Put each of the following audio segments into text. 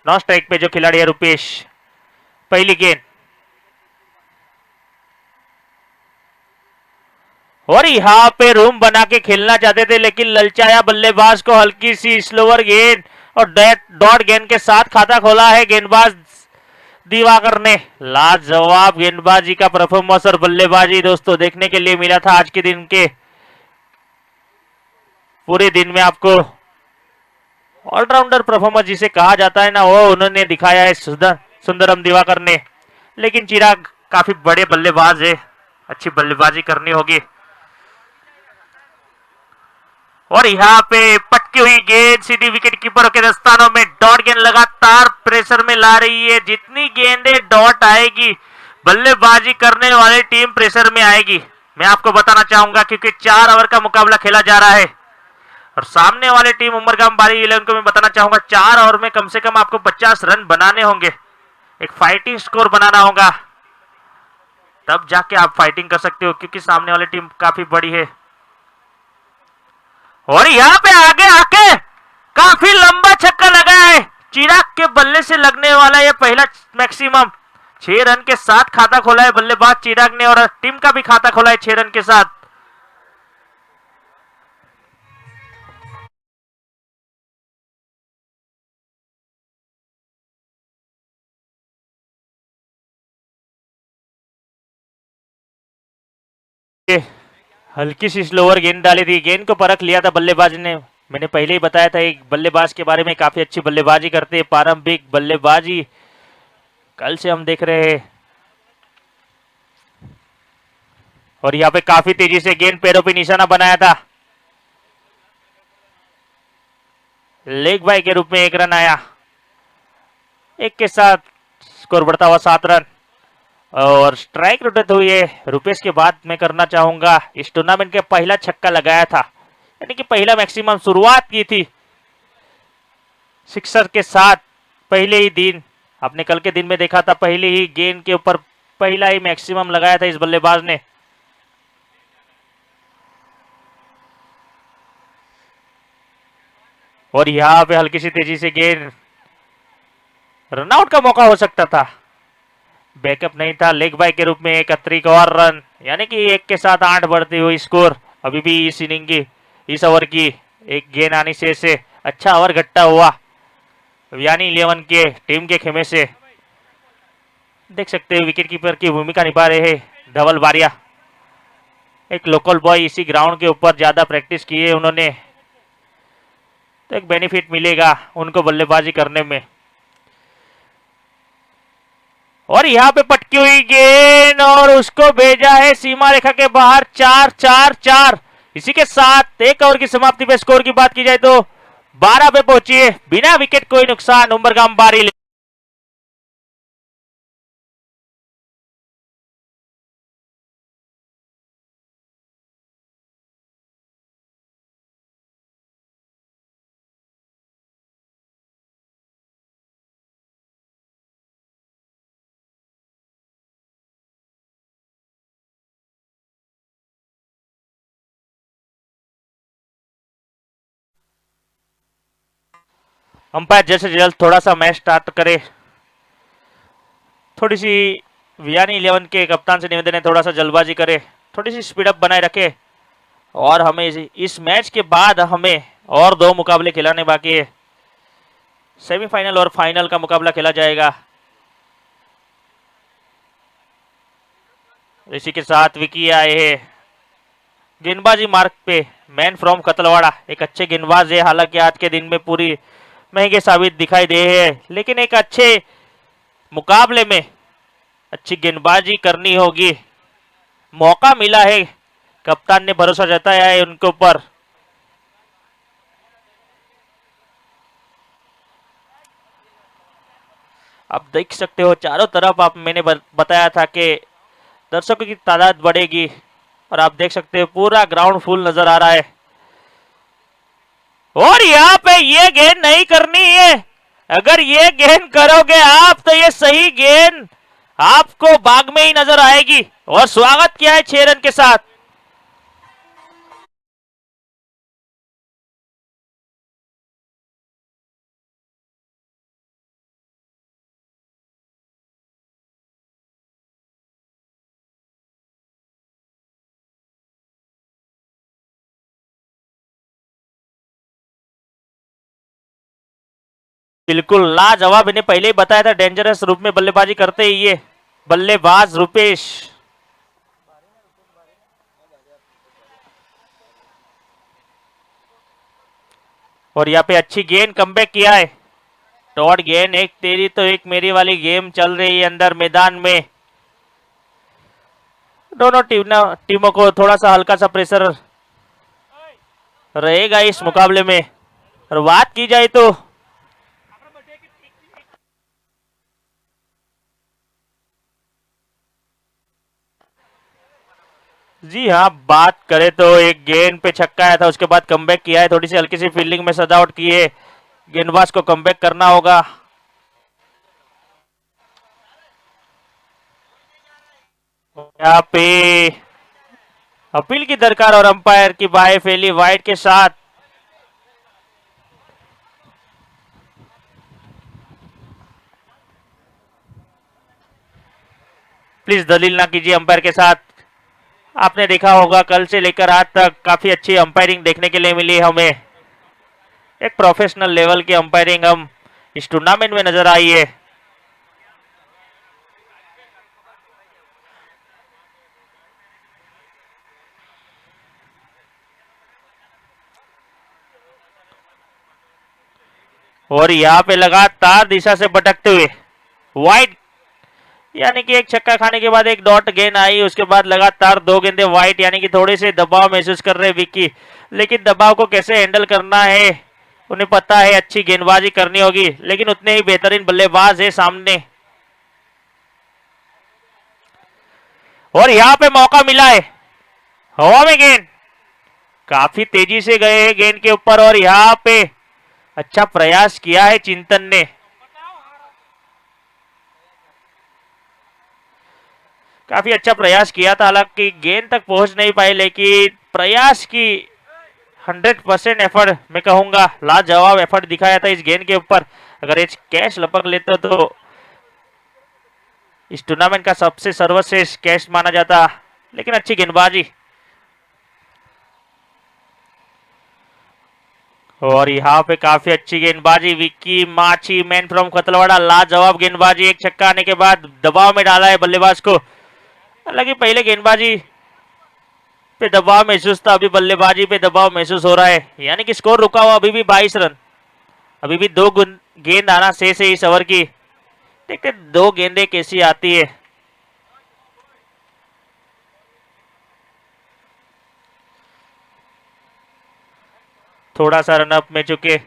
Non strike पे जो खिलाड़ी है रुपेश। पहली गेंद और यहाँ पे रूम बना के खेलना चाहते थे लेकिन ललचाया बल्लेबाज को हल्की सी स्लोअर गेंद और डॉट गेंद के साथ खाता खोला है गेंदबाज दिवाकर ने। लाजवाब गेंदबाजी का परफॉर्मेंस और बल्लेबाजी दोस्तों देखने के लिए मिला था आज के दिन के पूरे दिन में। आपको ऑलराउंडर परफॉर्मेंस जिसे कहा जाता है ना, वो उन्होंने दिखाया है सुंदरम दिवाकर ने। लेकिन चिराग काफी बड़े बल्लेबाज है, अच्छी बल्लेबाजी करनी होगी। और यहाँ पे पटकी हुई गेंद सीधी विकेट कीपर के दस्तानों में। डॉट गेंद लगातार प्रेशर में ला रही है। जितनी गेंदें डॉट आएगी बल्लेबाजी करने वाली टीम प्रेशर में आएगी। मैं आपको बताना चाहूंगा क्योंकि 4 ओवर का मुकाबला खेला जा रहा है और सामने वाली टीम उमरगाम बारी 11 को मैं बताना चाहूंगा 4 ओवर में कम से कम आपको 50 रन बनाने होंगे। एक फाइटिंग स्कोर बनाना होगा, तब जाके आप फाइटिंग कर सकते हो क्योंकि सामने वाली टीम काफी बड़ी है। और यहाँ पे आगे आके काफी लंबा छक्का लगा है। चिराग के बल्ले से लगने वाला ये पहला मैक्सिमम 6 रन के साथ खाता खोला है बल्लेबाज चिराग ने और टीम का भी खाता खोला है 6 रन के साथ। हल्की सी स्लोअर गेंद डाली थी, गेंद को परख लिया था बल्लेबाज ने। मैंने पहले ही बताया था एक बल्लेबाज के बारे में, काफी अच्छी बल्लेबाजी करते हैं, पारंपरिक बल्लेबाजी कल से हम देख रहे हैं। और यहाँ पे काफी तेजी से गेंद पैरों पे निशाना बनाया था। लेग बाय के रूप में 1 रन आया। एक के साथ स्कोर बढ़ता हुआ 7 रन और स्ट्राइक रोटेट हुई है। रुपेश के बाद मैं करना चाहूंगा इस टूर्नामेंट के पहला छक्का लगाया था, यानी कि पहला मैक्सिमम शुरुआत की थी सिक्सर के साथ पहले ही दिन। आपने कल के दिन में देखा था पहले ही गेंद के ऊपर पहला ही मैक्सिमम लगाया था इस बल्लेबाज ने। और यहां पे हल्की सी तेजी से गेंद, रनआउट का मौका हो सकता था, बैकअप नहीं था। लेग बाय के रूप में 31 और रन, यानी कि 1 के साथ 8 बढ़ती हुई स्कोर। अभी भी इस इनिंग की इस ओवर की एक गेंद आने से अच्छा ओवर घट्टा हुआ यानी 11 के टीम के खेमे से। देख सकते हैं विकेट कीपर की भूमिका निभा रहे हैं धवल बारिया, एक लोकल बॉय, इसी ग्राउंड के ऊपर ज्यादा प्रैक्टिस की है उन्होंने, तो एक बेनिफिट मिलेगा उनको बल्लेबाजी करने में। और यहाँ पे पटकी हुई गेंद और उसको भेजा है सीमा रेखा के बाहर। 4-4-4। इसी के साथ 1 ओवर की समाप्ति पे स्कोर की बात की जाए तो 12 पे पहुंची है बिना विकेट कोई नुकसान उमरगाम बारी। अंपायर जैसे जल्द थोड़ा सा मैच स्टार्ट करे, थोड़ी सी वियानी 11 के कप्तान से निवेदन है थोड़ा सा जल्दबाजी करे, थोड़ी सी स्पीड अप बनाए रखे। और हमें इस मैच के बाद हमें और 2 मुकाबले खिलाने बाकी है। सेमीफाइनल और फाइनल का मुकाबला खेला जाएगा। इसी के साथ विकी आए हैं गेंदबाजी मार्ग पे। मैन फ्रॉम कतलवाड़ा, एक अच्छे गेंदबाज है, हालांकि आज के दिन में पूरी महंगे साबित दिखाई दे हैं, लेकिन एक अच्छे मुकाबले में अच्छी गेंदबाजी करनी होगी। मौका मिला है, कप्तान ने भरोसा जताया है उनके ऊपर। आप देख सकते हो चारों तरफ, आप मैंने बताया था कि दर्शकों की तादाद बढ़ेगी और आप देख सकते हो पूरा ग्राउंड फुल नजर आ रहा है। और यहाँ पे ये गेंद नहीं करनी है, अगर ये गेंद करोगे आप तो ये सही गेंद आपको बाग में ही नजर आएगी। और स्वागत किया है 6 रन के साथ। बिल्कुल लाजवाब, इन्हें पहले ही बताया था डेंजरस रूप में बल्लेबाजी करते ही ये बल्लेबाज रुपेश। और यहाँ पे अच्छी गेंद कमबैक किया है। डॉट गेंद, एक तेरी तो एक मेरी वाली गेम चल रही है अंदर मैदान में। दोनों टीमों को थोड़ा सा हल्का सा प्रेशर रहेगा इस मुकाबले में। और बात की जाए तो जी हाँ, बात करें तो एक गेंद पे छक्का आया था, उसके बाद कमबैक किया है। थोड़ी सी हल्की सी फील्डिंग में सजावट की है, गेंदबाज को कमबैक करना होगा। यहाँ पे अपील की दरकार और अंपायर की बाहें फैली वाइड के साथ। प्लीज दलील ना कीजिए अंपायर के साथ। आपने देखा होगा कल से लेकर आज तक काफी अच्छी अंपायरिंग देखने के लिए मिली हमें। एक प्रोफेशनल लेवल की अंपायरिंग हम इस टूर्नामेंट में नजर आई है। और यहाँ पे लगातार दिशा से भटकते हुए वाइड, यानी कि एक छक्का खाने के बाद एक डॉट गेंद आई, उसके बाद लगातार दो गेंदे वाइट, यानी कि थोड़े से दबाव महसूस कर रहे विक्की। लेकिन दबाव को कैसे हैंडल करना है उन्हें पता है, अच्छी गेंदबाजी करनी होगी, लेकिन उतने ही बेहतरीन बल्लेबाज है सामने। और यहाँ पे मौका मिला है, हवा में गेंद काफी तेजी से गए हैं गेंद के ऊपर। और यहाँ पे अच्छा प्रयास किया है चिंतन ने। काफी अच्छा प्रयास किया था, हालांकि गेंद तक पहुंच नहीं पाए, लेकिन प्रयास की 100% एफर्ट मैं कहूंगा, लाजवाब एफर्ट दिखाया था इस गेंद के ऊपर। अगर ये कैच लपक लेते तो इस टूर्नामेंट का सबसे सर्वश्रेष्ठ कैच माना जाता, लेकिन अच्छी गेंदबाजी। और यहाँ पे काफी अच्छी गेंदबाजी, विक्की माची मैन फ्रॉम खतलवाड़ा, लाजवाब गेंदबाजी। एक छक्का आने के बाद दबाव में डाला है बल्लेबाज को। हालांकि पहले गेंदबाजी पे दबाव महसूस था, अभी बल्लेबाजी पे दबाव महसूस हो रहा है, यानी कि स्कोर रुका हुआ अभी भी 22 रन। अभी भी दो गेंद आना शेष है इस ओवर की। देखते दो गेंदें कैसी आती है। थोड़ा सा रनअप में चुके।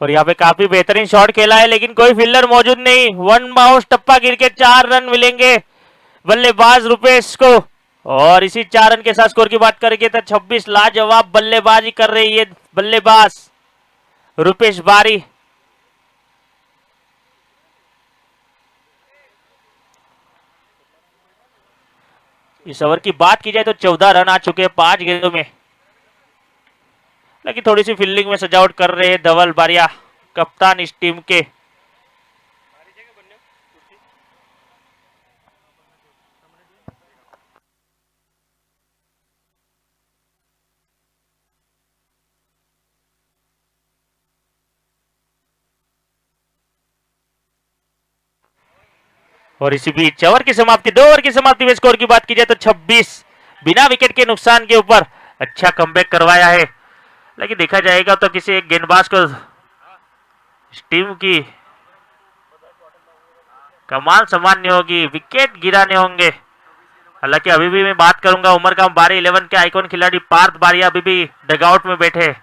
और यहाँ पे काफी बेहतरीन शॉट खेला है, लेकिन कोई फील्डर मौजूद नहीं। वन बाउंस टप्पा गिर के 4 रन मिलेंगे बल्लेबाज रुपेश को। और इसी 4 रन के साथ स्कोर की बात करेंगे तो 26, लाजवाब बल्लेबाजी कर रही है बल्लेबाज रुपेश बारी। इस ओवर की बात की जाए तो 14 रन आ चुके हैं 5 गेंदों में, लेकिन थोड़ी सी फील्डिंग में सजावट कर रहे हैं धवल बारिया, कप्तान इस टीम के। और इसी बीच ओवर की समाप्ति, 2 ओवर की समाप्ति में स्कोर की बात की जाए तो 26, बिना विकेट के नुकसान के ऊपर अच्छा कमबैक करवाया है। लेकिन देखा जाएगा तो किसी एक गेंदबाज को टीम की कमाल संभालनी होगी, विकेट गिराने होंगे। हालांकि अभी भी मैं बात करूंगा उमर का 12-11 के आइकॉन खिलाड़ी पार्थ बारिया अभी भी डगआउट में बैठे।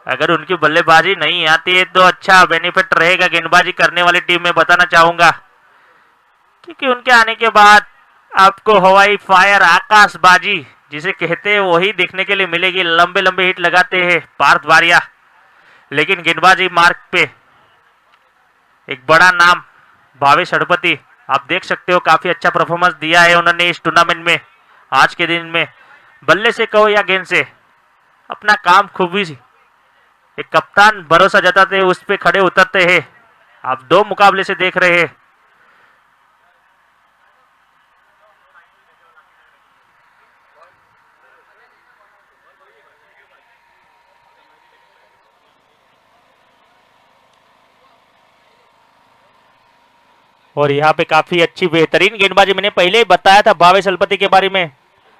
अगर उनकी बल्लेबाजी नहीं आती है तो अच्छा बेनिफिट रहेगा गेंदबाजी करने वाली टीम में, बताना चाहूंगा, क्योंकि उनके आने के बाद आपको हवाई फायर आकाशबाजी जिसे कहते हैं वही देखने के लिए मिलेगी। लंबे लंबे हिट लगाते हैं पार्थ बारिया, लेकिन गेंदबाजी मार्ग पे एक बड़ा नाम भावेश हड़पति, आप देख सकते हो काफी अच्छा परफॉर्मेंस दिया है उन्होंने इस टूर्नामेंट में। आज के दिन में बल्ले से कहो या गेंद से अपना काम खूबी एक कप्तान भरोसा जताते हैं, उस पे खड़े उतरते हैं। आप 2 मुकाबले से देख रहे हैं और यहाँ पे काफी अच्छी बेहतरीन गेंदबाजी, मैंने पहले ही बताया था भावेश अलपति के बारे में,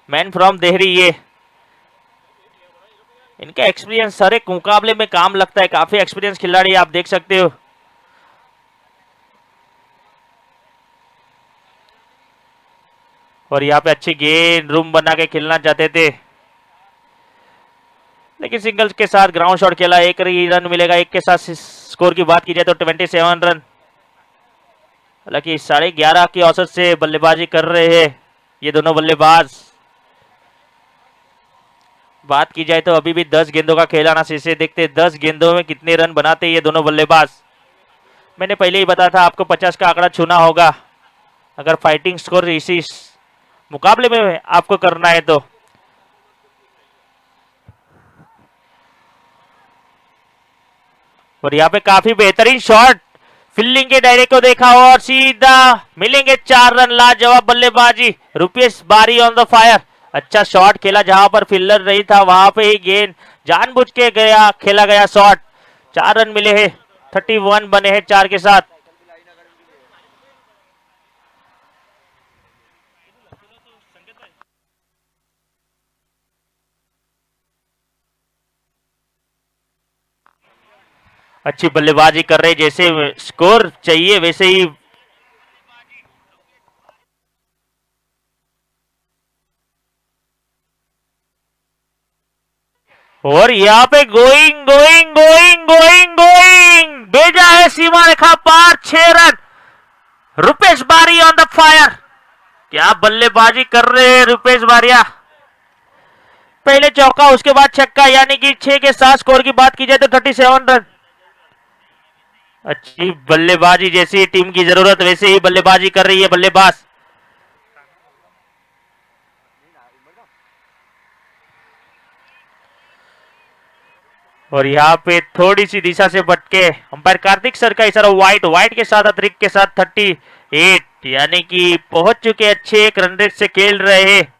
मैन फ्रॉम देहरी। ये इनका एक्सपीरियंस हर एक मुकाबले में काम लगता है, काफी एक्सपीरियंस खिलाड़ी आप देख सकते हो। और यहाँ पे अच्छी गेंद रूम बना के खेलना चाहते थे, लेकिन सिंगल्स के साथ ग्राउंड शॉट खेला, एक ही रन मिलेगा। एक के साथ स्कोर की बात की जाए तो 27 रन, हालांकि 11.5 की औसत से बल्लेबाजी कर रहे हैं ये दोनों बल्लेबाज। बात की जाए तो अभी भी 10 गेंदों का खेल आना शेष है, देखते 10 गेंदों में कितने रन बनाते ये दोनों बल्लेबाज। मैंने पहले ही बताया था आपको 50 का आंकड़ा छूना होगा अगर फाइटिंग स्कोर इसी मुकाबले में आपको करना है तो। और यहाँ पे काफी बेहतरीन शॉट, फील्डिंग के दायरे को देखा और सीधा मिलेंगे 4 रन। लाजवाब बल्लेबाजी, रुपेश बारी ऑन द फायर। अच्छा शॉट खेला, जहां पर फील्डर नहीं था वहां पे ही गेंद जानबूझ के गया, खेला गया शॉट। 4 रन मिले हैं, 31 बने हैं 4 के साथ। अच्छी बल्लेबाजी कर रहे, जैसे स्कोर चाहिए वैसे ही। और यहाँ पे going going going going going भेजा है सीमा रेखा पार, 6 रन। रुपेश बारी ऑन द फायर, क्या बल्लेबाजी कर रहे हैं रुपेश बारिया। पहले चौका उसके बाद छक्का, यानी कि 6 के साथ स्कोर की बात की जाए तो 37 रन। अच्छी बल्लेबाजी, जैसी टीम की जरूरत वैसे ही बल्लेबाजी कर रही है बल्लेबाज। और यहाँ पे थोड़ी सी दिशा से भटके अंपायर कार्तिक सर का इशारा, व्हाइट व्हाइट के साथ अतिरिक्त के साथ 38, यानी कि पहुंच चुके, अच्छे एक रन रेट से खेल रहे हैं।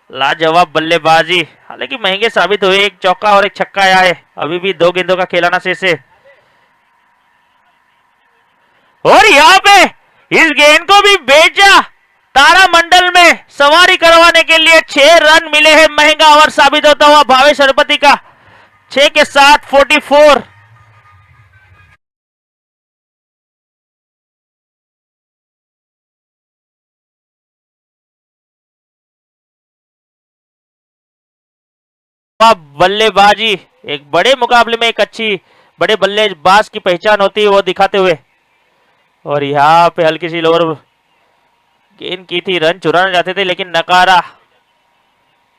लाजवाब बल्लेबाजी, हालांकि महंगे साबित हुए, एक चौका और एक छक्का आया है, अभी भी 2 गेंदों का खेलाना शेष है। और यहाँ पे इस गेंद को भी भेजा तारामंडल में सवारी करवाने के लिए। 6 रन मिले हैं, महंगा ओवर साबित होता हुआ भावेश अलपति का, 6 के साथ 44। बल्लेबाजी, एक बड़े मुकाबले में एक अच्छी बड़े बल्लेबाज की पहचान होती है वो दिखाते हुए। और यहाँ पे हल्की सी लोअर गेंद की थी, रन चुराना चाहते थे लेकिन नकारा।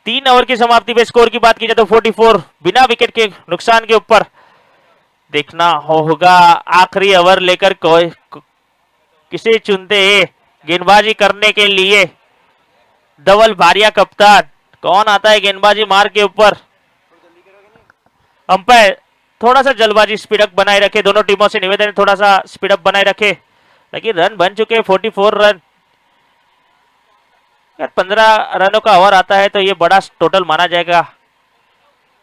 3 ओवर की समाप्ति पे स्कोर की बात की जाए तो 44, बिना विकेट के नुकसान के ऊपर। देखना होगा आखिरी ओवर लेकर किसे चुनते हैं गेंदबाजी करने के लिए। धवल भारिया कप्तान, कौन आता है गेंदबाजी मार के ऊपर। अंपायर थोड़ा सा जल्दबाजी स्पीडअप बनाए रखे, दोनों टीमों से निवेदन है थोड़ा सा स्पीडअप बनाए रखे, लेकिन रन बन चुके 44 रन। 15 रनों का ओवर आता है तो ये बड़ा टोटल माना जाएगा,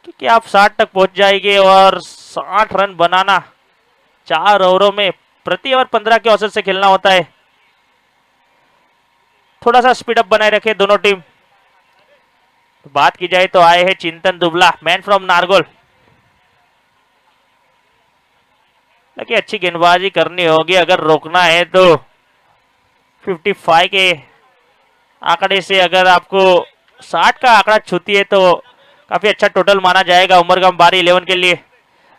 क्योंकि आप 60 तक पहुंच जाएंगे और 60 रन बनाना 4 ओवरों में, प्रति ओवर 15 के औसत से खेलना होता है। थोड़ा सा स्पीडअप बनाए रखे दोनों टीम। बात की जाए तो आए हैं चिंतन दुबला, मैन फ्रॉम नारगोल, लेकिन अच्छी गेंदबाजी करनी होगी अगर रोकना है तो। 55 के आंकड़े से अगर आपको 60 का आंकड़ा छूती है तो काफी अच्छा टोटल माना जाएगा उमरगाम बारी 11 के लिए।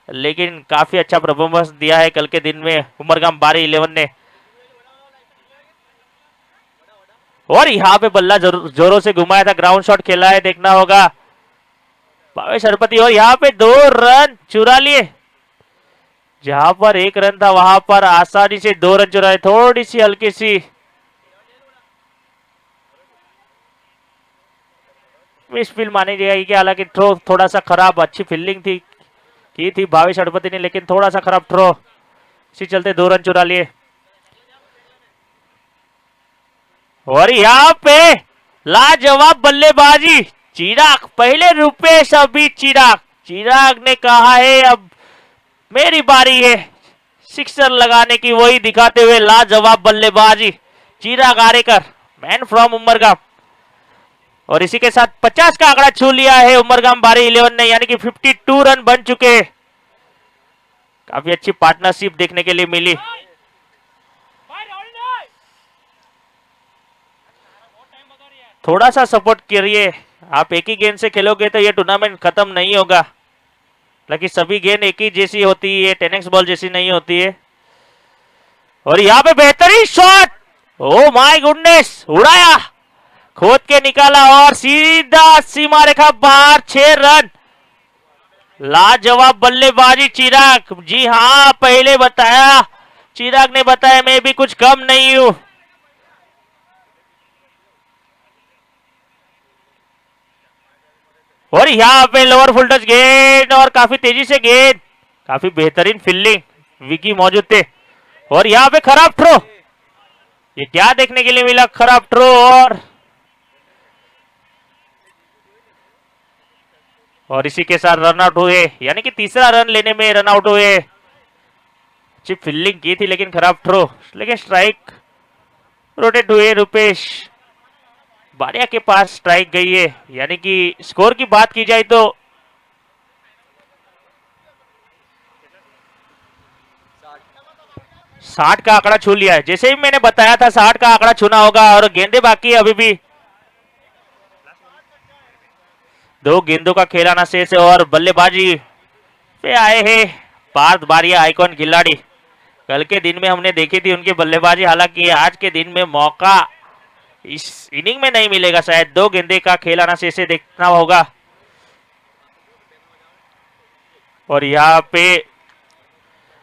लेकिन काफी अच्छा परफॉर्मेंस दिया है कल के दिन में उमरगाम बारी 11 ने। और यहाँ पे बल्ला जोरों से घुमाया था, ग्राउंड शॉट खेला है, देखना होगा भावेश अलपति। और यहाँ पे 2 रन चुरा लिए, जहां पर 1 रन था वहां पर आसानी से 2 रन चुराए। थोड़ी सी हल्की सी मिस फील्ड मानी जाएगी, हालांकि थ्रो थोड़ा सा खराब, अच्छी फील्डिंग थी की थी भावेश अलपति ने, लेकिन थोड़ा सा खराब थ्रो, इसी चलते 2 रन चुरा लिए। और यहाँ पे लाजवाब बल्लेबाजी, चिराग, पहले रुपेश अभी चिराग। चिराग ने कहा है अब मेरी बारी है, सिक्सर लगाने की वही दिखाते हुए लाजवाब बल्लेबाजी चिराग आरेकर, मैन फ्रॉम उमरगाम। और इसी के साथ 50 का आंकड़ा छू लिया है उमरगाम बारी 11 ने, यानी कि 52 रन बन चुके हैं। काफी अच्छी पार्टनरशिप देखने के लिए मिली। थोड़ा सा सपोर्ट करिए, आप एक ही गेंद से खेलोगे तो ये टूर्नामेंट खत्म नहीं होगा। लेकिन सभी गेंद एक ही जैसी होती है, टेनिस बॉल जैसी नहीं होती है। और यहाँ पे बेहतरीन शॉट, ओ माय गुडनेस, उड़ाया, खोद के निकाला और सीधा सीमा रेखा बाहर, 6 रन। लाजवाब बल्लेबाजी चिराग, जी हाँ पहले बताया, चिराग ने बताया मैं भी कुछ कम नहीं हूं। और यहाँ पे लोअर फुल टच गेंद और काफी तेजी से गेंद, काफी बेहतरीन फील्डिंग, विकी मौजूद थे। और यहाँ पे खराब थ्रो, ये क्या देखने के लिए मिला, खराब थ्रो। और इसी के साथ रन आउट हुए, यानी कि तीसरा रन लेने में रन आउट हुए। अच्छी फील्डिंग की थी लेकिन खराब थ्रो, लेकिन स्ट्राइक रोटेट हुए। रुपेश बारिया के पास स्ट्राइक गई है। यानी कि स्कोर की बात की जाए तो 60 का आंकड़ा छू लिया है। जैसे ही मैंने बताया था 60 का आंकड़ा छूना होगा। और गेंदे बाकी है अभी भी, 2 गेंदों का खेलाना शेष है। और बल्लेबाजी पे आए हैं पार्थ बारिया, आइकॉन खिलाड़ी। कल के दिन में हमने देखी थी उनकी बल्लेबाजी, हालांकि आज के दिन में मौका इस इनिंग में नहीं मिलेगा शायद। 2 गेंदे का खेलाना शेष देखना होगा। और यहाँ पे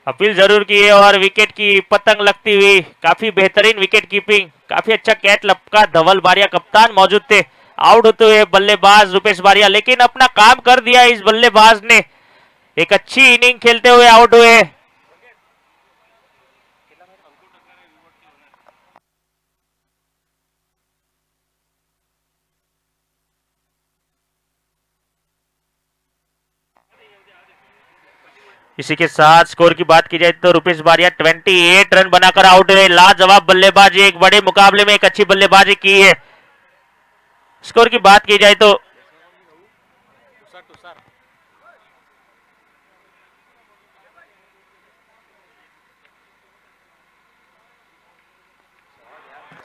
अपील जरूर की है और विकेट की पतंग लगती हुई, काफी बेहतरीन विकेट कीपिंग, काफी अच्छा कैच लपका। धवल बारिया कप्तान मौजूद थे। आउट होते हुए बल्लेबाज रुपेश बारिया, लेकिन अपना काम कर दिया इस बल्लेबाज ने, एक अच्छी इनिंग खेलते हुए आउट हुए। इसी के साथ स्कोर की बात की जाए तो रुपेश बारिया 28 रन बनाकर आउट हुए। लाजवाब बल्लेबाजी, एक बड़े मुकाबले में एक अच्छी बल्लेबाजी की है। स्कोर की बात की जाए तो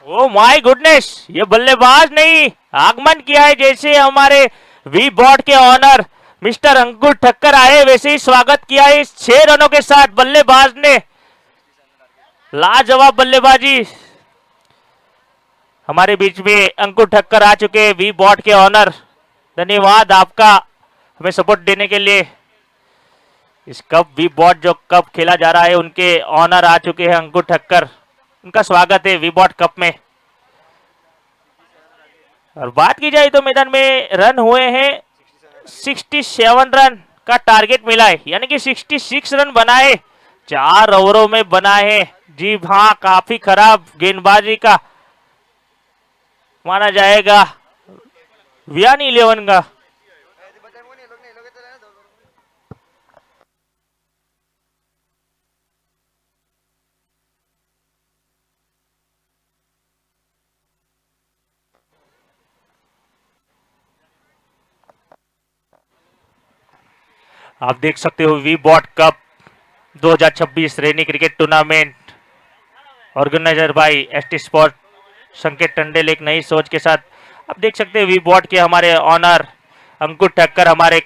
ओ माय गुडनेस, ये बल्लेबाज नहीं, आगमन किया है जैसे हमारे वी बॉट के ऑनर मिस्टर अंकुर ठक्कर आए वैसे ही स्वागत किया है इस 6 रनों के साथ बल्लेबाज ने। लाजवाब बल्लेबाजी, हमारे बीच में अंकुर ठक्कर आ चुके हैं, वी बॉट के ऑनर। धन्यवाद आपका हमें सपोर्ट देने के लिए। इस कप वी बॉट जो कप खेला जा रहा है उनके ऑनर आ चुके हैं अंकुर ठक्कर, उनका स्वागत है वी बॉट कप में। और बात की जाए तो मैदान में रन हुए हैं 67 रन का टारगेट मिला है, यानी कि 66 रन बनाए 4 ओवरों में बनाए। जी हाँ, काफी खराब गेंदबाजी का माना जाएगा वियानी 11 का। आप देख सकते हो वी बॉट cup 2026 rainy cricket tournament organiser by ST sport Sanket Tandel, एक नई सोच के साथ। आप देख सकते हैं वी बॉट के हमारे ऑनर अंकुर ठक्कर हमारे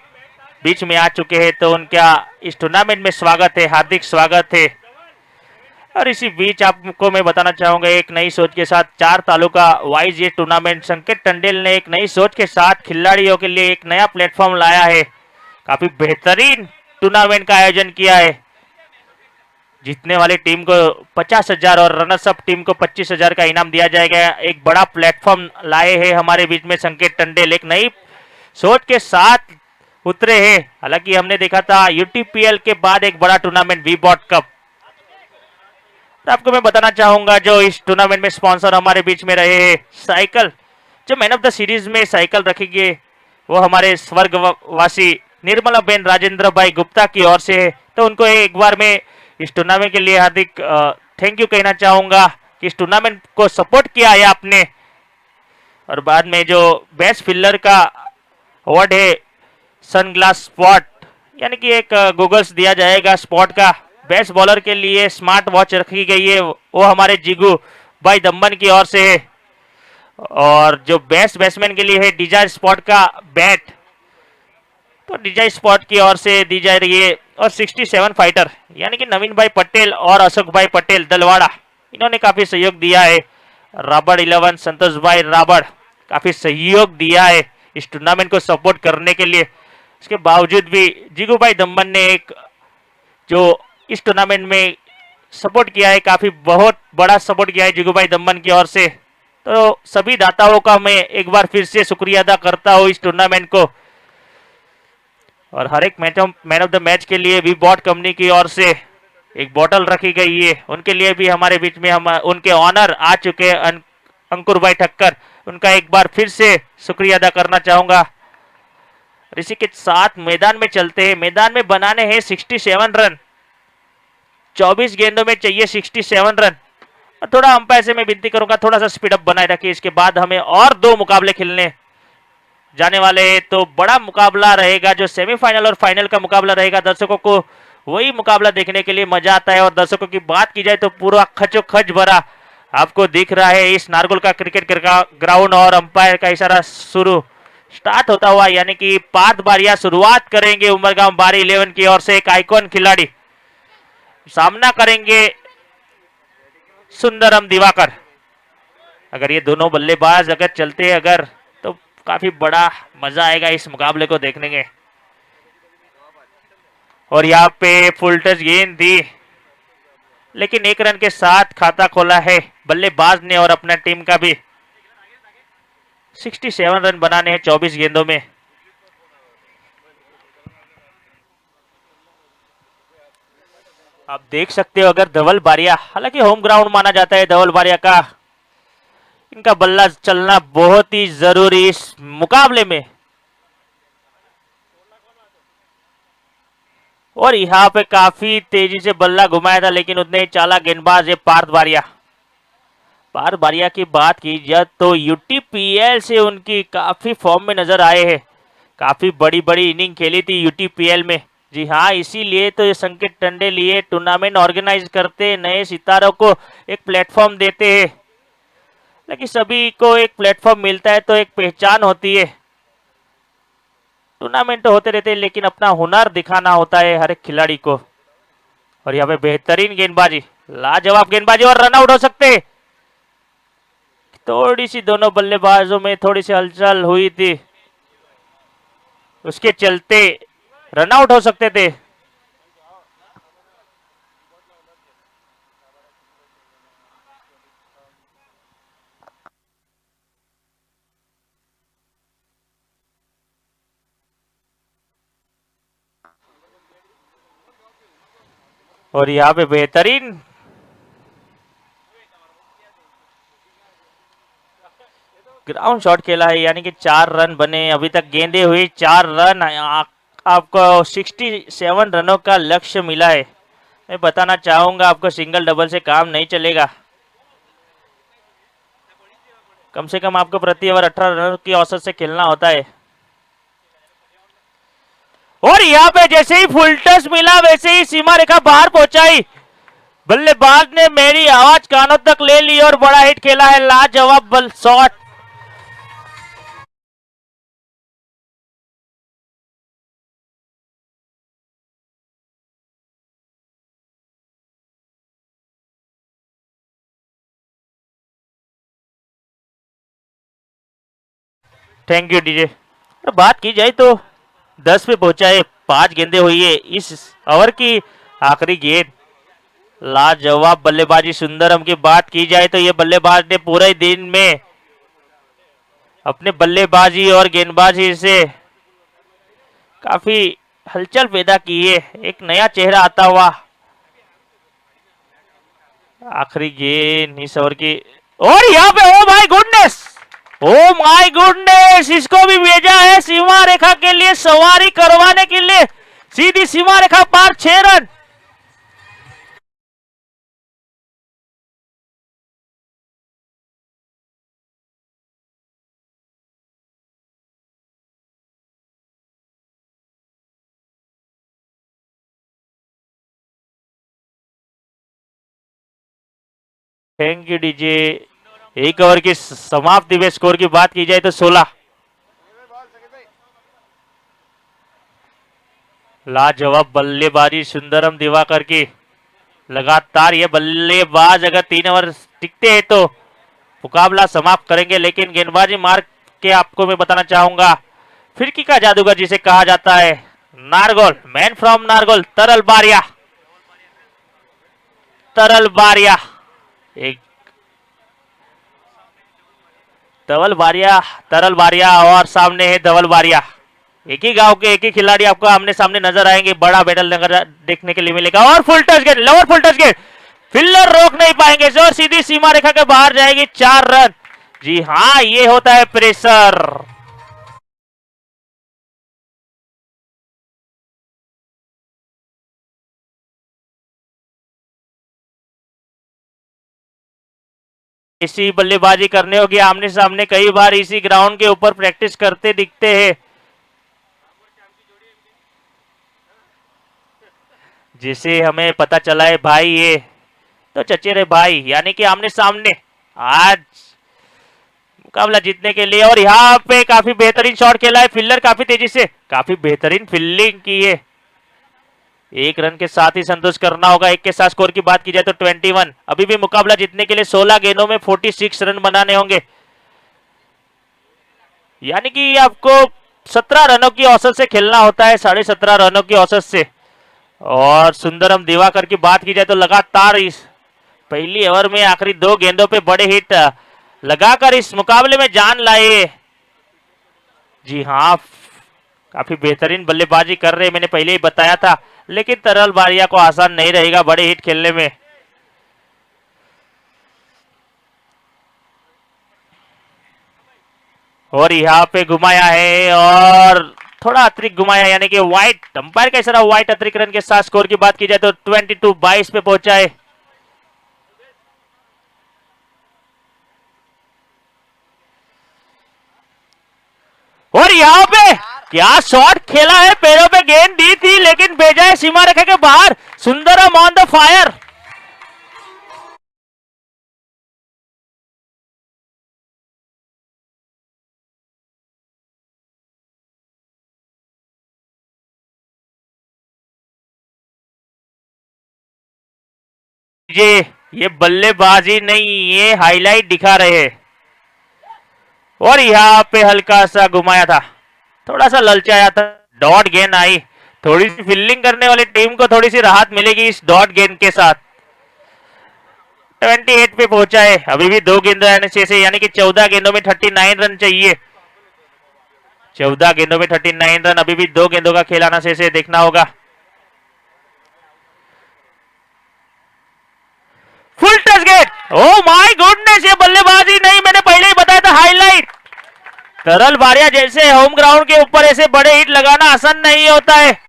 बीच में आ चुके हैं, तो उनका इस टूर्नामेंट में स्वागत है, हार्दिक स्वागत है। और इसी बीच आपको मैं बताना चाहूंगा एक नई सोच के साथ 4 तालुका वाइज ये टूर्नामेंट संकेत टंडेल ने एक नई सोच के साथ खिलाड़ियों के लिए एक नया प्लेटफॉर्म लाया है। काफी बेहतरीन टूर्नामेंट का आयोजन किया है। जीतने वाली टीम को 50,000 और रनर्स अप टीम को 25,000 का इनाम दिया जाएगा। एक बड़ा प्लेटफॉर्म लाए हैं हमारे बीच में संकेत टंडेल, एक नई सोच के साथ उतरे हैं। हालांकि हमने देखा था यूटीपीएल के बाद एक बड़ा टूर्नामेंट वी बॉट कप। आपको मैं बताना चाहूंगा जो इस टूर्नामेंट में स्पॉन्सर हमारे बीच में रहे हैं, साइकिल, जो मैन ऑफ द सीरीज में साइकिल रखेंगे वो हमारे स्वर्गवासी निर्मला बेन राजेंद्र भाई गुप्ता की ओर से है। तो उनको एक बार मैं इस टूर्नामेंट के लिए हार्दिक थैंक यू कहना चाहूंगा कि इस टूर्नामेंट को सपोर्ट किया है आपने। और बाद में जो बेस्ट फील्डर का अवार्ड है सनग्लास स्पॉट, यानी कि एक गूगल्स दिया जाएगा स्पॉट का। बेस्ट बॉलर के लिए स्मार्ट वॉच रखी गई है, वो हमारे जिगू भाई दम्बन की ओर से है। और जो बेस्ट बैट्समैन के लिए है डिजायर स्पॉट का बैट, तो डिजायर स्पॉट की ओर से दी जा रही है। और 67 फाइटर यानी कि नवीन भाई पटेल और अशोक भाई पटेल दलवाड़ा, इन्होंने काफी सहयोग दिया है। राबड़ 11 संतोष भाई राबड़ काफी सहयोग दिया है इस टूर्नामेंट को सपोर्ट करने के लिए। इसके बावजूद भी जिगू भाई दम्बन ने एक जो इस टूर्नामेंट में सपोर्ट किया है, काफी बहुत बड़ा सपोर्ट किया है जिगू भाई दम्बन की ओर से। तो सभी दाताओं का मैं एक बार फिर से शुक्रिया अदा करता हूँ इस टूर्नामेंट को। और हर एक मैन ऑफ द मैच के लिए भी बॉट कंपनी की ओर से एक बोतल रखी गई है, उनके लिए भी हमारे बीच में हम उनके ऑनर आ चुके हैं अंकुर भाई ठक्कर, उनका एक बार फिर से शुक्रिया अदा करना चाहूंगा। इसी के साथ मैदान में चलते हैं। मैदान में बनाने हैं 67 रन, 24 गेंदों में चाहिए 67 रन। और थोड़ा अंपायर से मैं विनती करूंगा थोड़ा सा स्पीड अप बनाए रखिए। इसके बाद हमें और 2 मुकाबले खेलने जाने वाले हैं, तो बड़ा मुकाबला रहेगा जो सेमीफाइनल और फाइनल का मुकाबला रहेगा। दर्शकों को वही मुकाबला देखने के लिए मजा आता है। और दर्शकों की बात की जाए तो पूरा खचोखच भरा आपको दिख रहा है इस नारगोल का क्रिकेट ग्राउंड। और अंपायर का इशारा शुरू स्टार्ट होता हुआ, यानी कि पार्थ बारिया शुरुआत करेंगे उमरगांव बारी 11 की ओर से। एक आइकॉन खिलाड़ी सामना करेंगे सुंदरम दिवाकर। अगर ये दोनों बल्लेबाज अगर चलते अगर तो काफी बड़ा मजा आएगा इस मुकाबले को देखने के। और यहाँ पे फुल टच गेंद दी, लेकिन 1 रन के साथ खाता खोला है बल्लेबाज ने और अपना टीम का भी। 67 रन बनाने हैं 24 गेंदों में। आप देख सकते हो अगर धवल बारिया, हालांकि होम ग्राउंड माना जाता है धवल बारिया का, इनका बल्ला चलना बहुत ही जरूरी इस मुकाबले में। और यहाँ पे काफी तेजी से बल्ला घुमाया था, लेकिन उतने ही चालाक गेंदबाज है पार्थ बारिया। पार्थ बारिया की बात की जाए तो यूटीपीएल से उनकी काफी फॉर्म में नजर आए हैं। काफी बड़ी बड़ी इनिंग खेली थी यूटीपीएल में। जी हाँ, इसीलिए तो ये संकेत टंडे लिए टूर्नामेंट ऑर्गेनाइज करते, नए सितारों को एक प्लेटफॉर्म देते हैं। लेकिन सभी को एक प्लेटफॉर्म मिलता है तो एक पहचान होती है। टूर्नामेंट तो होते रहते हैं, लेकिन अपना हुनर दिखाना होता है हर एक खिलाड़ी को। और यहाँ पे बेहतरीन गेंदबाजी, लाजवाब गेंदबाजी और रन आउट हो सकते हैं। थोड़ी सी दोनों बल्लेबाजों में थोड़ी सी हलचल हुई थी, उसके चलते रन आउट हो सकते थे। और यहाँ पे बेहतरीन ग्राउंड शॉट खेला है, यानी कि 4 रन बने अभी तक, गेंदे हुई 4 रन। आपको 67 रनों का लक्ष्य मिला है। मैं बताना चाहूंगा आपको सिंगल डबल से काम नहीं चलेगा। कम से कम आपको प्रति ओवर 18 रन की औसत से खेलना होता है। और यहाँ पे जैसे ही फुल टच मिला वैसे ही सीमा रेखा बाहर पहुंचाई। बल्लेबाज ने मेरी आवाज कानों तक ले ली और बड़ा हिट खेला है, लाजवाब बल शॉट। Thank you DJ. बात की जाए तो 10 पे पहुंचा है, 5 गेंदे हुई है इस ओवर की आखिरी गेंद। लाजवाब बल्लेबाजी सुंदरम की बात की जाए तो ये बल्लेबाज ने पूरे दिन में अपने बल्लेबाजी और गेंदबाजी से काफी हलचल पैदा की है, एक नया चेहरा आता हुआ। आखिरी गेंद इस ओवर की, और यहाँ पे ओ my goodness, O my goodness, इसको भी भेजा है सीमा रेखा के लिए सवारी करवाने के लिए। सीधी सीमा रेखा पार 6 रन। Thank you DJ. एक ओवर की समाप्ति में स्कोर की बात की जाए तो 16। लाजवाब बल्लेबाजी सुंदरम दिवाकर की। लगातार ये बल्लेबाज अगर 3 ओवर टिकते हैं तो मुकाबला समाप्त करेंगे, लेकिन गेंदबाजी मार्ग के आपको मैं बताना चाहूंगा, फिरकी का जादूगर जिसे कहा जाता है, नारगोल, मैन फ्रॉम नारगोल, तरल बारिया। तरल बारिया एक धवल बारिया, तरल बारिया और सामने है धवल बारिया। एक ही गांव के एक ही खिलाड़ी आपको आमने सामने नजर आएंगे। बड़ा बैटल नजर देखने के लिए मिलेगा। और full touch gate, lower full touch gate, fielder रोक नहीं पाएंगे और सीधी सीमा रेखा के बाहर जाएगी। 4 रन। जी हाँ, ये होता है प्रेशर। इसी बल्लेबाजी करने होगी आमने सामने। कई बार इसी ग्राउंड के ऊपर प्रैक्टिस करते दिखते हैं, जिसे हमें पता चला है भाई ये तो चचेरे भाई, यानी कि आमने सामने आज मुकाबला जीतने के लिए। और यहाँ पे काफी बेहतरीन शॉट खेला है फील्डर, काफी तेजी से, काफी बेहतरीन फील्डिंग की है। एक रन के साथ ही संतोष करना होगा। एक के साथ स्कोर की बात की जाए तो 21। अभी भी मुकाबला जीतने के लिए 16 गेंदों में 46 रन बनाने होंगे, यानी कि आपको 17 रनों की औसत से खेलना होता है, 17.5 रनों की औसत से। और सुंदरम दिवाकर की बात की जाए तो लगातार इस पहली ओवर में आखिरी 2 गेंदों पे बड़े हिट लगाकर इस मुकाबले में जान लाए। जी हाँ, काफी बेहतरीन बल्लेबाजी कर रहे, मैंने पहले ही बताया था, लेकिन तरल बारिया को आसान नहीं रहेगा बड़े हिट खेलने में। और यहाँ पे घुमाया है और थोड़ा अतिरिक्त घुमाया, यानी कि व्हाइट, अंपायर का इशारा व्हाइट। अतिरिक्त रन के साथ स्कोर की बात की जाए तो 22 पे पहुंचा है। और यहाँ पे क्या शॉट खेला है, पैरों पे गेंद दी थी लेकिन भेजा है सीमा रेखा के बाहर। Sundaram on the fire. ये बल्लेबाजी नहीं, ये हाईलाइट दिखा रहे हैं। और यहाँ पे हल्का सा घुमाया था, थोड़ा सा ललचाया था, डॉट गेंद आई। थोड़ी सी फील्डिंग करने वाली टीम को थोड़ी सी राहत मिलेगी इस डॉट गेंद के साथ। 28 पे पहुंचा है, अभी भी 2 गेंदों से, यानी कि 14 गेंदों में 39 रन चाहिए। 14 गेंदों में 39 रन, अभी भी 2 गेंदों का खेल आना से देखना होगा। Full touch gate, oh my goodness, ये बल्लेबाजी नहीं, मैंने पहले ही बताया था हाईलाइट। तरल बारिया जैसे होम ग्राउंड के ऊपर ऐसे बड़े हिट लगाना आसान नहीं होता है।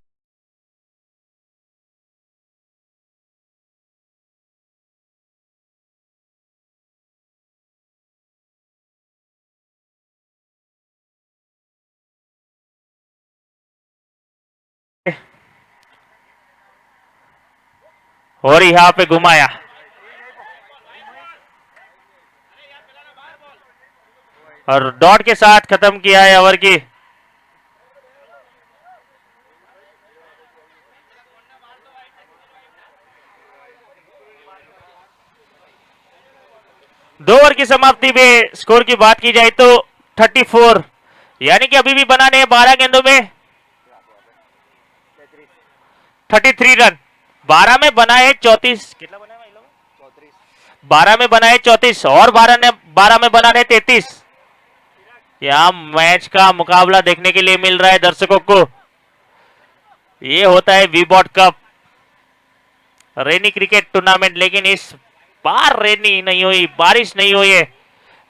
और यहाँ पे घुमाया और डॉट के साथ खत्म किया है ओवर की। दो ओवर की समाप्ति में स्कोर की बात की जाए तो 34, यानी कि अभी भी बनाने हैं 12 गेंदों में 33 रन। 12 में बनाए 34, 12 में बनाए 34 और 12 में बनाने 33। क्या मैच का मुकाबला देखने के लिए मिल रहा है दर्शकों को। ये होता है वीबॉट कप रेनी क्रिकेट टूर्नामेंट, लेकिन इस बार रेनी नहीं हुई, बारिश नहीं हुई है,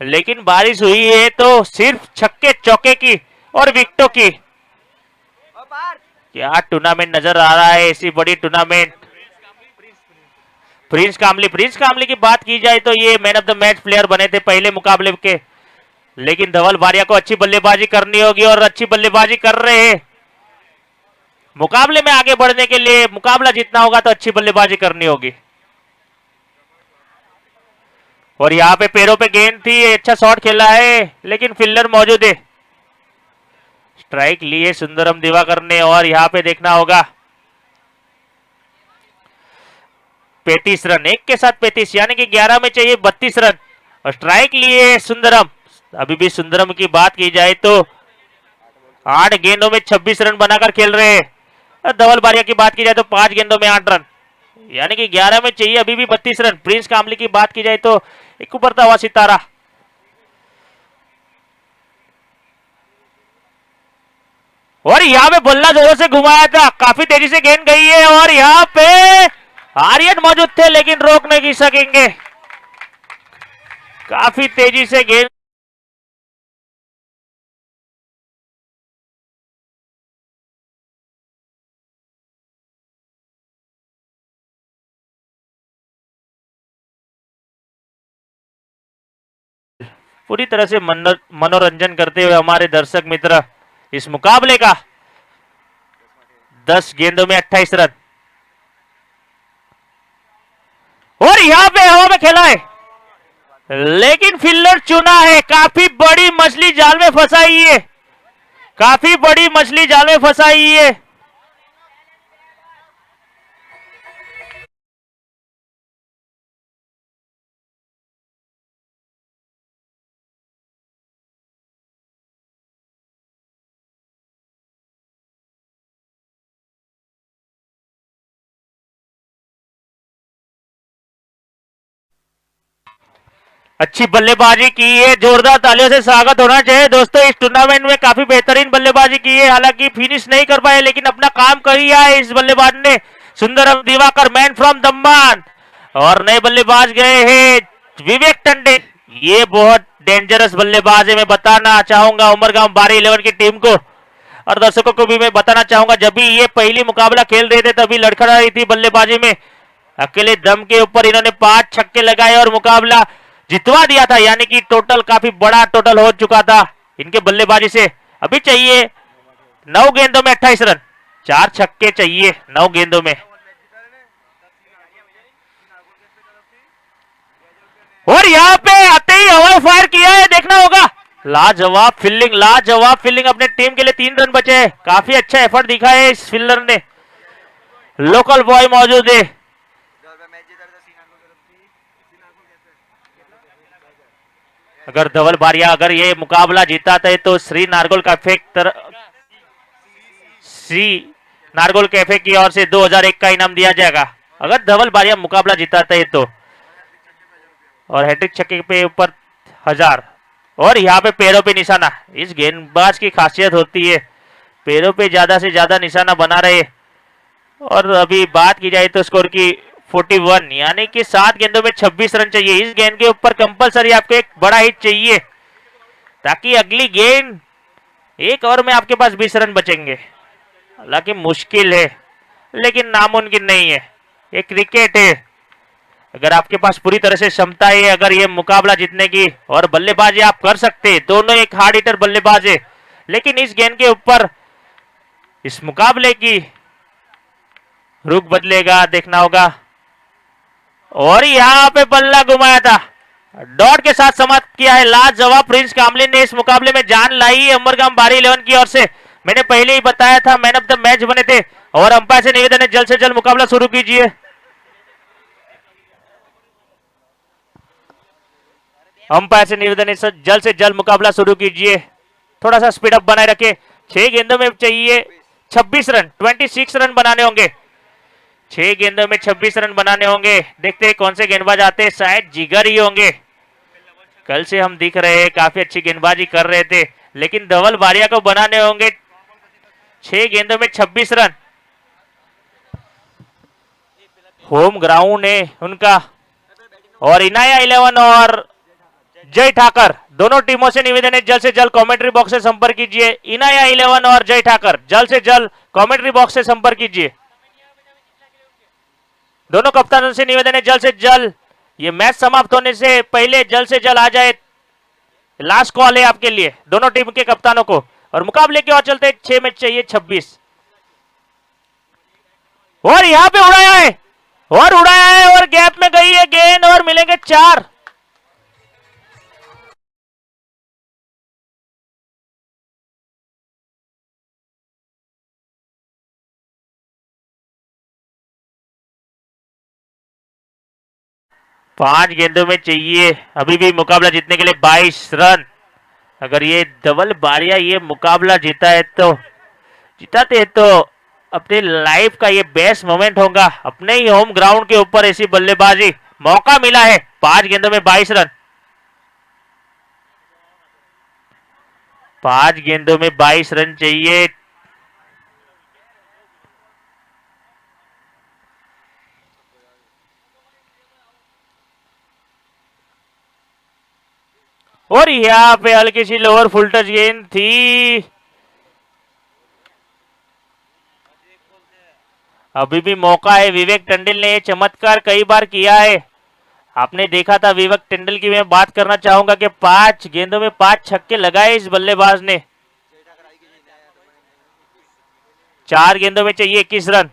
लेकिन बारिश हुई है तो सिर्फ छक्के चौके की और विकेटों की। क्या टूर्नामेंट नजर आ रहा है, ऐसी बड़ी टूर्नामेंट। प्रिंस कामली की बात की जाए तो ये man of the match player बने थे पहले मुकाबले के, लेकिन धवल बारिया को अच्छी बल्लेबाजी करनी होगी और अच्छी बल्लेबाजी कर रहे हैं। मुकाबले में आगे बढ़ने के लिए, मुकाबला जीतना होगा तो अच्छी बल्लेबाजी करनी होगी। और यहाँ पे पैरों पे गेंद थी, अच्छा शॉट खेला है लेकिन फील्डर मौजूद है। स्ट्राइक लिए सुंदरम दिवाकर ने और यहाँ पे देखना होगा 35 रन, एक के साथ 35 यानी कि 11 में चाहिए 32 रन और स्ट्राइक लिए सुंदरम। अभी भी सुंदरम की बात की जाए तो 8 गेंदों में 26 रन बनाकर खेल रहे हैं। धवल बारिया की बात की जाए तो 5 गेंदों में 8 रन यानी कि 11 में चाहिए अभी भी 32 रन। प्रिंस कामली की बात की जाए तो एक उभरता हुआ सितारा। और यहाँ पे बल्ला जोरों से घुमाया था, काफी तेजी से गेंद गई है और यहाँ पे आर्यन मौजूद थे लेकिन रोक नहीं सकेंगे। काफी तेजी से गेंद पूरी तरह से मनोरंजन करते हुए हमारे दर्शक मित्र इस मुकाबले का 10 गेंदों में 28 रन। और यहाँ पे हवा में खेला है लेकिन फील्डर चुना है। काफी बड़ी मछली जाल में फंसाई है, काफी बड़ी मछली जाल में फंसाई है। अच्छी बल्लेबाजी की है, जोरदार तालियों से स्वागत होना चाहिए दोस्तों। इस टूर्नामेंट में काफी बेहतरीन बल्लेबाजी की है, हालांकि फिनिश नहीं कर पाए लेकिन अपना काम कर दिया है इस बल्लेबाज ने। सुंदरम दिवाकर मैन फ्रॉम दम्बान और नए बल्लेबाज गए हैं विवेक टंडे। ये बहुत डेंजरस बल्लेबाज है, मैं बताना चाहूंगा उमरगांव बारी 11 की टीम को और दर्शकों को भी मैं बताना चाहूंगा। जब भी ये पहली मुकाबला खेल रहे थे तभी लड़खड़ा रही थी बल्लेबाजी में। अकेले दम के ऊपर इन्होंने 5 छक्के लगाए और मुकाबला जितवा दिया था, यानी कि टोटल काफी बड़ा टोटल हो चुका था इनके बल्लेबाजी से। अभी चाहिए 9 गेंदों में 28 रन, 4 छक्के चाहिए 9 गेंदों में। और यहाँ पे आते ही हवाई फायर किया है, देखना होगा। लाजवाब फील्डिंग, लाजवाब फील्डिंग, अपने टीम के लिए 3 रन बचे हैं। काफी अच्छा एफर्ट दिखा है इस फील्डर ने। लोकल बॉय मौजूद है। अगर धवल बारिया अगर ये मुकाबला जीता है तो श्री नारगोल कैफे की ओर से 2001 का इनाम दिया जाएगा अगर धवल बारिया मुकाबला जीताता है तो। और हैट्रिक छक्के पे ऊपर 1000 और यहाँ पे पैरों पे निशाना। इस गेंदबाज की खासियत होती है पैरों पे ज्यादा से ज्यादा निशाना बना रहे। और अभी बात की जाए तो स्कोर की 41 यानी कि 7 गेंदों में 26 रन चाहिए। इस गेंद के ऊपर कंपलसरी आपको एक बड़ा हिट चाहिए ताकि अगली गेंद 1 ओवर में आपके पास 20 रन बचेंगे। हालांकि मुश्किल है लेकिन नामुमकिन नहीं है, ये क्रिकेट है। अगर आपके पास पूरी तरह से क्षमता है अगर ये मुकाबला जीतने की और बल्लेबाजी आप कर सकते हैं, दोनों एक हार्ड हिटर बल्लेबाज है, लेकिन इस गेंद के ऊपर इस मुकाबले की रुख बदलेगा, देखना होगा। और यहाँ पे बल्ला घुमाया था, डॉट के साथ समाप्त किया है। लाजवाब प्रिंस कामलिन ने इस मुकाबले में जान लाई है उमरगाम बारी 11 की ओर से। मैंने पहले ही बताया था मैन ऑफ द मैच बने थे। और अंपायर से निवेदन है जल्द से जल्द मुकाबला शुरू कीजिए। अंपायर से निवेदन है जल्द से जल्द मुकाबला शुरू कीजिए, थोड़ा सा स्पीड अप बनाए रखे। 6 गेंदों में चाहिए 26 रन, 26 रन बनाने होंगे। 6 गेंदों में 26 रन बनाने होंगे। देखते हैं कौन से गेंदबाज आते हैं, शायद जिगर ही होंगे। कल से हम दिख रहे हैं काफी अच्छी गेंदबाजी कर रहे थे, लेकिन धवल बारिया को बनाने होंगे 6 गेंदों में 26 रन। होम ग्राउंड है उनका। और इनाया 11 और जय ठाकर दोनों टीमों से निवेदन है जल्द से जल्द कमेंट्री बॉक्स से संपर्क कीजिए। इनाया 11 और जय ठाकर जल्द से जल्द कमेंट्री बॉक्स से संपर्क कीजिए। दोनों कप्तानों से निवेदन है जल्द से जल्द ये मैच समाप्त होने से पहले जल्द से जल्द आ जाए। लास्ट कॉल है आपके लिए दोनों टीम के कप्तानों को। और मुकाबले की ओर चलते 6 मैच चाहिए 26। और यहां पे उड़ाया है और गैप में गई है गेंद और मिलेंगे 4। 5 गेंदों में चाहिए अभी भी मुकाबला जीतने के लिए 22 रन। अगर ये डबल बारिया ये मुकाबला जीताते हैं तो अपने लाइफ का ये बेस्ट मोमेंट होगा। अपने ही होम ग्राउंड के ऊपर ऐसी बल्लेबाजी, मौका मिला है। 5 गेंदों में 22 रन। 5 गेंदों में 22 रन चाहिए। और यहाँ पे हल्की सी लोअर फुल टच गेंद थी। अभी भी मौका है। विवेक टंडन ने चमत्कार कई बार किया है। आपने देखा था विवेक टंडन की मैं बात करना चाहूंगा कि 5 गेंदों में 5 छक्के लगाए इस बल्लेबाज ने। 4 गेंदों में चाहिए 21 रन।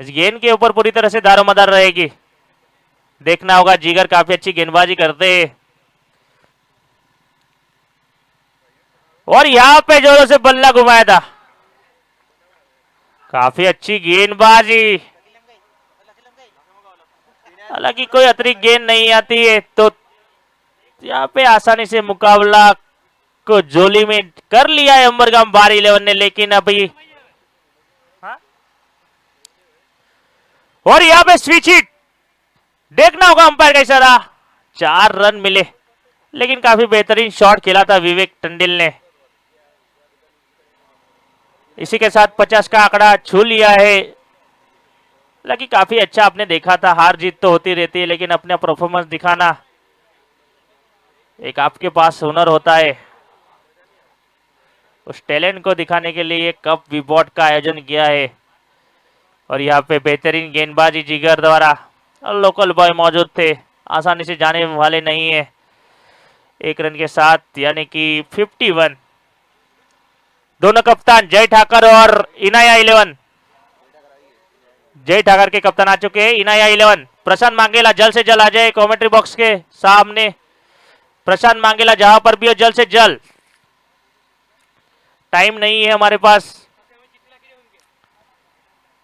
इस गेंद के ऊपर पूरी तरह से दारोमदार रहेगी। देखना होगा, जिगर काफी अच्छी गेंदबाजी करते हैं। और यहां पे जोरों से बल्ला घुमाया था। काफी अच्छी गेंदबाजी। हालांकि कोई अतिरिक्त गेंद नहीं आती है तो यहाँ पे आसानी से मुकाबला को जोली में कर लिया है उमरगाम बार 11 ने। लेकिन अभी और यहाँ पे स्विच हिट। देखना होगा अंपायर का इशारा। 4 रन मिले, लेकिन काफी बेहतरीन शॉट खेला था विवेक टंडन ने। इसी के साथ 50 का आंकड़ा छू लिया है। हालांकि काफी अच्छा आपने देखा था। हार जीत तो होती रहती है, लेकिन अपना परफॉर्मेंस दिखाना एक आपके पास हुनर होता है। उस टैलेंट को दिखाने के लिए कप विबॉट का आयोजन किया है। और यहाँ पे बेहतरीन गेंदबाजी जिगर द्वारा। और लोकल बॉय मौजूद थे, आसानी से जाने वाले नहीं है। 1 रन के साथ यानी कि 51। दोनों कप्तान जय ठाकर और इनाया 11। जय ठाकर के कप्तान आ चुके हैं। इनाया 11। प्रशांत मांगेला जल्द से जल्द आ जाए कमेंट्री बॉक्स के सामने। प्रशांत मांगेला जहां पर भी हो जल्द से जल्द। टाइम नहीं है हमारे पास।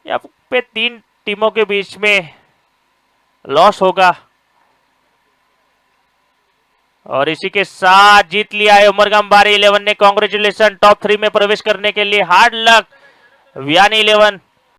यहाँ पे 3 टीमों के बीच में लॉस होगा। और इसी के साथ जीत लिया है उमरगाम बारी 11 ने। कांग्रेचुलेशन, टॉप 3 में प्रवेश करने के लिए हार्ड लक वियानी 11।